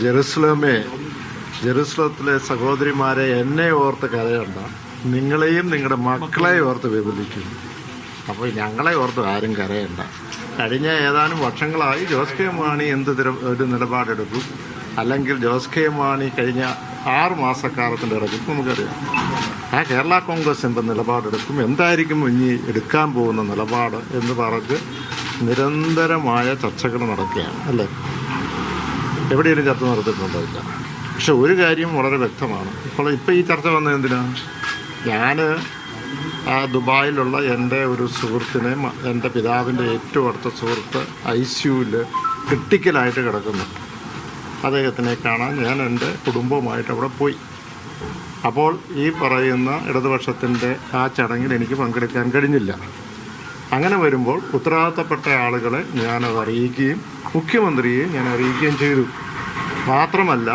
ജെറുസലേമേ, ജെറുസലത്തിലെ സഹോദരിമാരെ, എന്നെ ഓർത്ത് കരയണ്ട, നിങ്ങളെയും നിങ്ങളുടെ മക്കളെയും ഓർത്ത് വിപലിക്കും. അപ്പോൾ ഞങ്ങളെ ഓർത്ത് ആരും കരയണ്ട. കഴിഞ്ഞ ഏതാനും വർഷങ്ങളായി ജോസ് കെ മാണി ഒരു നിലപാടെടുക്കും, അല്ലെങ്കിൽ ജോസ് കെ മാണി കഴിഞ്ഞ 6 മാസക്കാലത്തിൻ്റെ ഇടയ്ക്ക് നമുക്കറിയാം ആ കേരള കോൺഗ്രസ് എന്ത് നിലപാടെടുക്കും, എന്തായിരിക്കും ഇനി എടുക്കാൻ പോകുന്ന നിലപാട് എന്ന് പറഞ്ഞ് നിരന്തരമായ ചർച്ചകൾ നടക്കുകയാണ് അല്ലേ. എവിടെയെങ്കിലും ചർച്ച നടത്തിയിട്ടുണ്ടോ? ഇല്ല. പക്ഷെ ഒരു കാര്യം വളരെ വ്യക്തമാണ്. ഇപ്പോൾ ഈ ചർച്ച വന്നത് എന്തിനാണ്? ഞാൻ ദുബായിലുള്ള എൻ്റെ ഒരു സുഹൃത്തിനെ, എൻ്റെ പിതാവിൻ്റെ ഏറ്റവും അടുത്ത സുഹൃത്ത് ICUവിൽ ക്രിട്ടിക്കലായിട്ട് കിടക്കുന്നു. അദ്ദേഹത്തിനെ കാണാൻ ഞാൻ എൻ്റെ കുടുംബവുമായിട്ട് അവിടെ പോയി. അപ്പോൾ ഈ പറയുന്ന ഇടതുപക്ഷത്തിൻ്റെ ആ ചടങ്ങിൽ എനിക്ക് പങ്കെടുക്കാൻ കഴിഞ്ഞില്ല. അങ്ങനെ വരുമ്പോൾ ഉത്തരവാദിത്തപ്പെട്ട ആളുകളെ ഞാനത് അറിയിക്കുകയും മുഖ്യമന്ത്രിയെ ഞാൻ അറിയിക്കുകയും ചെയ്തു. മാത്രമല്ല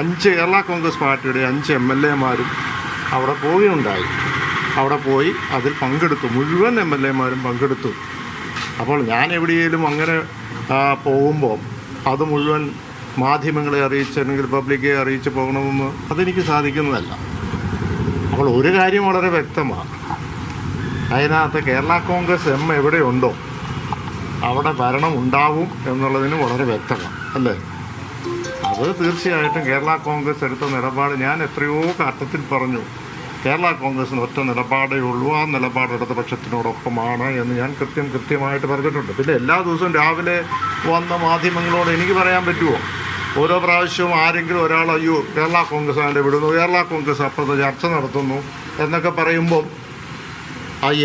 5 കേരള കോൺഗ്രസ് പാർട്ടിയുടെ 5 MLA-മാരും അവിടെ പോവുകയുണ്ടായി. അവിടെ പോയി അതിൽ പങ്കെടുത്തു. മുഴുവൻ MLA-മാരും പങ്കെടുത്തു. അപ്പോൾ ഞാൻ എവിടെയെങ്കിലും അങ്ങനെ പോകുമ്പോൾ അത് മുഴുവൻ മാധ്യമങ്ങളെ അറിയിച്ചെങ്കിൽ പബ്ലിക്കെ അറിയിച്ച് പോകണമെന്ന് അതെനിക്ക് സാധിക്കുന്നതല്ല. അപ്പോൾ ഒരു കാര്യം വളരെ വ്യക്തമാണ്, അതിനകത്ത് കേരള കോൺഗ്രസ് എവിടെയുണ്ടോ അവിടെ ഭരണം ഉണ്ടാവും എന്നുള്ളതിന് വളരെ വ്യക്തമാണ് അല്ലേ. അത് തീർച്ചയായിട്ടും കേരള കോൺഗ്രസ് എടുത്ത നിലപാട് ഞാൻ എത്രയോ ഘട്ടത്തിൽ പറഞ്ഞു. കേരള കോൺഗ്രസിന് ഒറ്റ നിലപാടേ ഉള്ളൂ, ആ നിലപാട് ഇടതുപക്ഷത്തിനോടൊപ്പമാണ് എന്ന് ഞാൻ കൃത്യമായിട്ട് പറഞ്ഞിട്ടുണ്ട്. പിന്നെ എല്ലാ ദിവസവും രാവിലെ വന്ന മാധ്യമങ്ങളോട് എനിക്ക് പറയാൻ പറ്റുമോ? ഓരോ പ്രാവശ്യവും ആരെങ്കിലും ഒരാൾ അയ്യോ കേരള കോൺഗ്രസ് അതിൻ്റെ വിടുന്നു, കേരള കോൺഗ്രസ് അപ്പുറത്ത് ചർച്ച നടത്തുന്നു എന്നൊക്കെ പറയുമ്പം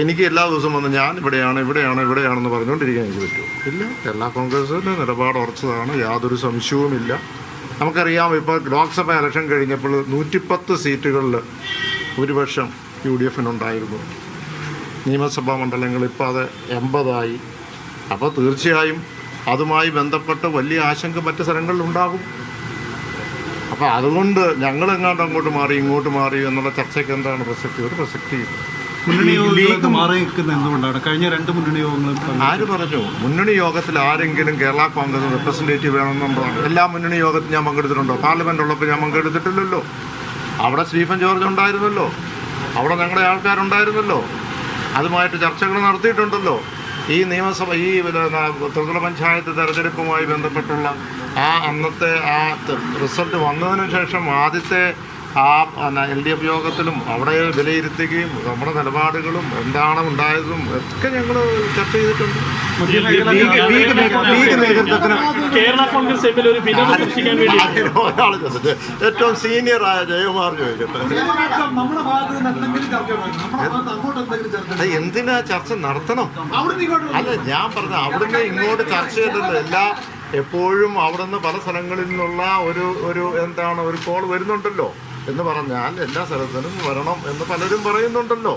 എനിക്ക് എല്ലാ ദിവസവും വന്ന് ഞാൻ ഇവിടെയാണെന്ന് പറഞ്ഞുകൊണ്ടിരിക്കാൻ എനിക്ക് പറ്റുമോ? ഇല്ല. കേരള കോൺഗ്രസിൻ്റെ നിലപാട് ഉറച്ചതാണ്, യാതൊരു സംശയവുമില്ല. നമുക്കറിയാം, ഇപ്പോൾ ലോക്സഭ ഇലക്ഷൻ കഴിഞ്ഞപ്പോൾ 110 സീറ്റുകളിൽ ഭൂരിപക്ഷം UDF-നുണ്ടായിരുന്നു. നിയമസഭാ മണ്ഡലങ്ങൾ ഇപ്പോൾ അത് 80 അപ്പോൾ തീർച്ചയായും അതുമായി ബന്ധപ്പെട്ട് വലിയ ആശങ്ക മറ്റ് സ്ഥലങ്ങളിലുണ്ടാകും. അപ്പോൾ അതുകൊണ്ട് ഞങ്ങളെങ്ങാണ്ട് അങ്ങോട്ട് മാറി ഇങ്ങോട്ട് മാറി എന്നുള്ള ചർച്ചയ്ക്ക് എന്താണ് പ്രസക്തി? ഒരു പ്രസക്തിയില്ല. കഴിഞ്ഞ 2 മുന്നണി യോഗങ്ങളും ആര് പറഞ്ഞു? മുന്നണി യോഗത്തിൽ ആരെങ്കിലും കേരള കോൺഗ്രസ് റെപ്രസെൻറ്റേറ്റീവ് വേണമെന്നുള്ളതാണ്. എല്ലാ മുന്നണി യോഗത്തിൽ ഞാൻ പങ്കെടുത്തിട്ടുണ്ടോ? പാർലമെൻ്റ് ഉള്ളപ്പോൾ ഞാൻ പങ്കെടുത്തിട്ടില്ലല്ലോ. അവിടെ സ്റ്റീഫൻ ജോർജ് ഉണ്ടായിരുന്നല്ലോ, അവിടെ ഞങ്ങളുടെ ആൾക്കാരുണ്ടായിരുന്നല്ലോ, അതുമായിട്ട് ചർച്ചകൾ നടത്തിയിട്ടുണ്ടല്ലോ. ഈ നിയമസഭ ഈ ത്രിതല പഞ്ചായത്ത് തെരഞ്ഞെടുപ്പുമായി ബന്ധപ്പെട്ടുള്ള അന്നത്തെ റിസൾട്ട് വന്നതിന് ശേഷം ആദ്യത്തെ LDF യോഗത്തിലും അവിടെ വിലയിരുത്തുകയും നമ്മുടെ നിലപാടുകളും എന്താണ് ഉണ്ടായതും ഒക്കെ ഞങ്ങൾ ചർച്ച ചെയ്തിട്ടുണ്ട്. ഏറ്റവും സീനിയറായ ജയകുമാർ ചോദിക്കട്ടെ, എന്തിനാ ചർച്ച നടത്തണം? അല്ല, ഞാൻ പറഞ്ഞ അവിടുന്ന് ഇങ്ങോട്ട് ചർച്ച ചെയ്തത് എപ്പോഴും അവിടുന്ന് പല സ്ഥലങ്ങളിൽ നിന്നുള്ള ഒരു കോൾ വരുന്നുണ്ടല്ലോ എന്ന് പറഞ്ഞാൽ എല്ലാ സ്ഥലത്തിനും വരണം എന്ന് പലരും പറയുന്നുണ്ടല്ലോ.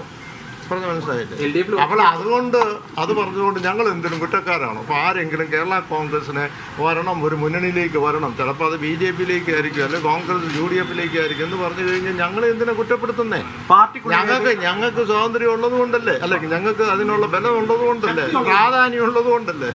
പറഞ്ഞ് മനസ്സിലായില്ലേ? അപ്പോൾ അതുകൊണ്ട് അത് പറഞ്ഞുകൊണ്ട് ഞങ്ങൾ എന്തിനും കുറ്റക്കാരാണ്. അപ്പോൾ ആരെങ്കിലും കേരള കോൺഗ്രസിനെ വരണം, ഒരു മുന്നണിയിലേക്ക് വരണം, ചിലപ്പോൾ അത് BJP-യിലേക്ക് ആയിരിക്കും, അല്ലെങ്കിൽ കോൺഗ്രസ് UDF-ലേക്ക് ആയിരിക്കും എന്ന് പറഞ്ഞു കഴിഞ്ഞാൽ ഞങ്ങൾ എന്തിനാ കുറ്റപ്പെടുത്തുന്നേ? ഞങ്ങൾക്ക് സ്വാതന്ത്ര്യം ഉള്ളത് കൊണ്ടല്ലേ, അല്ലെങ്കിൽ ഞങ്ങൾക്ക് അതിനുള്ള ബലം ഉള്ളത് കൊണ്ടല്ലേ, പ്രാധാന്യം ഉള്ളത് കൊണ്ടല്ലേ.